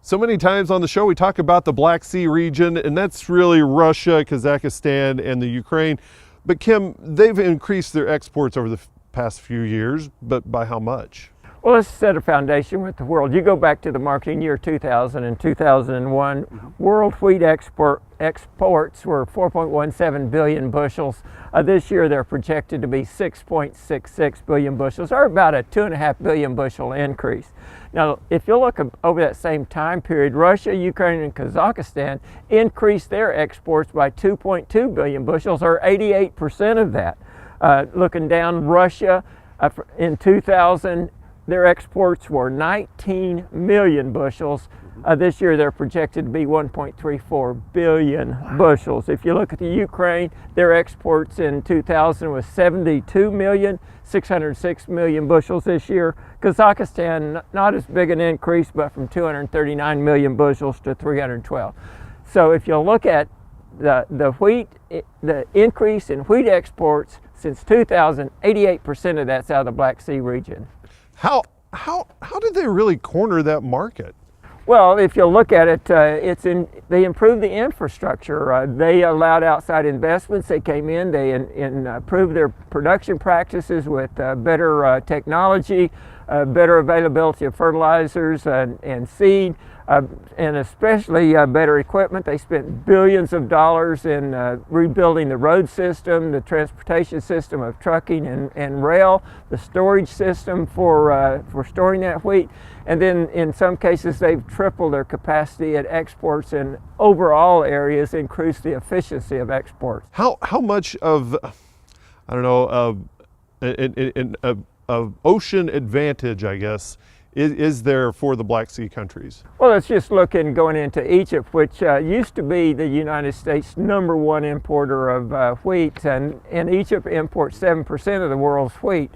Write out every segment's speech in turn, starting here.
So many times on the show we talk about the Black Sea region, and that's really Russia, Kazakhstan, and the Ukraine. But Kim, they've increased their exports over the past few years, but by how much? Well, let's set a foundation with the world. You go back to the marketing year 2000 and 2001, world wheat exports were 4.17 billion bushels. This year they're projected to be 6.66 billion bushels, or about a 2.5 billion bushel increase. Now, if you look over that same time period, Russia, Ukraine, and Kazakhstan increased their exports by 2.2 billion bushels, or 88% of that. Looking down, Russia in 2000, their exports were 19 million bushels. This year they're projected to be 1.34 billion bushels. If you look at the Ukraine, their exports in 2000 was 72 million, 606 million bushels this year. Kazakhstan, not as big an increase, but from 239 million bushels to 312. So if you look at the increase in wheat exports since 2000, 88% of that's out of the Black Sea region. How did they really corner that market? Well, if you look at it, they improved the infrastructure. They allowed outside investments. They came in, they improved their production practices with better technology, better availability of fertilizers and seed, and especially better equipment. They spent billions of dollars in rebuilding the road system, the transportation system of trucking and rail, the storage system for storing that wheat. And then in some cases they've tripled their capacity at exports in overall areas, increased the efficiency of exports. How much of, I don't know, of ocean advantage, I guess, is there for the Black Sea countries? Well, let's just look in going into Egypt, which used to be the United States' #1 importer of wheat, and Egypt imports 7% of the world's wheat.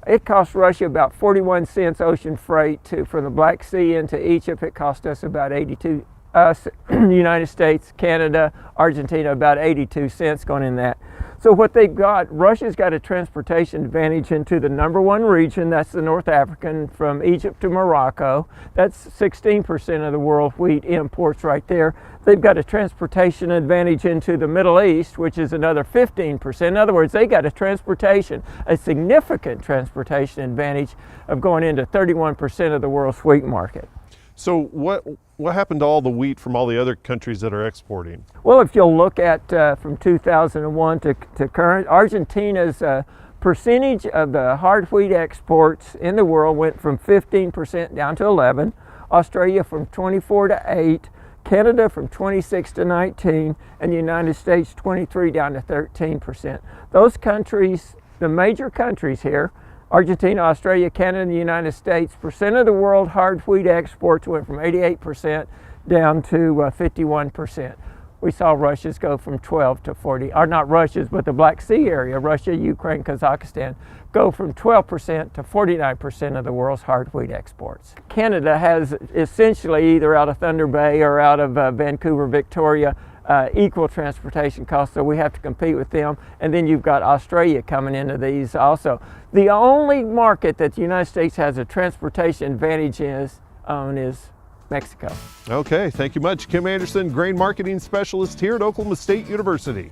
It cost Russia about 41 cents ocean freight from the Black Sea into Egypt. It cost us about 82, us, United States, Canada, Argentina, about 82 cents going in that. So what they've got, Russia's got a transportation advantage into the #1 region, that's the North African, from Egypt to Morocco. That's 16% of the world wheat imports right there. They've got a transportation advantage into the Middle East, which is another 15%. In other words, they got a significant transportation advantage of going into 31% of the world's wheat market. So what happened to all the wheat from all the other countries that are exporting? Well, if you'll look at from 2001 to current, Argentina's percentage of the hard wheat exports in the world went from 15% down to 11%, Australia from 24 to 8%, Canada from 26 to 19%, and the United States 23 down to 13%. Those countries, the major countries here, Argentina, Australia, Canada, and the United States, percent of the world hard wheat exports went from 88% down to 51%. We saw Russia's go from 12 to 40, or not Russia's, but the Black Sea area, Russia, Ukraine, Kazakhstan, go from 12% to 49% of the world's hard wheat exports. Canada has essentially either out of Thunder Bay or out of Vancouver, Victoria, equal transportation costs, so we have to compete with them. And then you've got Australia coming into these also. The only market that the United States has a transportation advantage is Mexico. Okay, thank you much. Kim Anderson, grain marketing specialist here at Oklahoma State University.